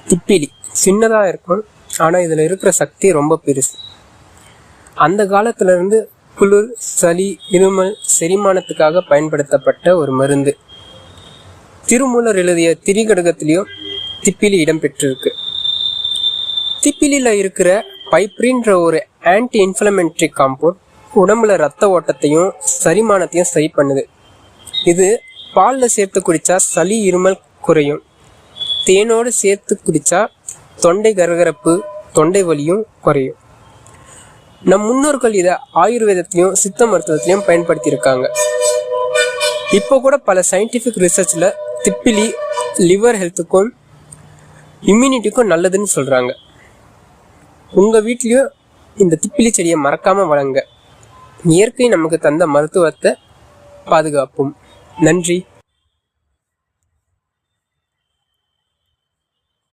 திப்பிலி சின்னதாக இருக்கும், ஆனால் இதில் இருக்கிற சக்தி ரொம்ப பெருசு. அந்த காலத்திலிருந்து குளிர், சளி, இருமல், செரிமானத்துக்காக பயன்படுத்தப்பட்ட ஒரு மருந்து. திருமூலர் எழுதிய திரிகடுகத்திலையும் திப்பிலி இடம்பெற்றிருக்கு. திப்பிலியில் இருக்கிற பைப்ரின்ற ஒரு ஆன்டி இன்ஃப்ளமெண்ட்ரி காம்பவுண்ட் உடம்புல ரத்த ஓட்டத்தையும் செரிமானத்தையும் சரி பண்ணுது. இது பாலில் சேர்த்து குடித்தா சளி, இருமல் குறையும். தேனோடு சேர்த்து குடித்தா தொண்டை கரகரப்பு, தொண்டை வலியும் குறையும். நம் முன்னோர்கள் இதை ஆயுர்வேதத்திலையும் சித்த மருத்துவத்திலையும் பயன்படுத்தியிருக்காங்க. இப்போ கூட பல சயின்டிஃபிக் ரிசர்ச்சில் திப்பிலி லிவர் ஹெல்த்துக்கும் இம்யூனிட்டிக்கும் நல்லதுன்னு சொல்கிறாங்க. உங்கள் வீட்லேயும் இந்த திப்பிலி செடியை மறக்காமல் வளங்க. இயற்கை நமக்கு தந்த மருத்துவத்தை பாதுகாப்போம். நன்றி.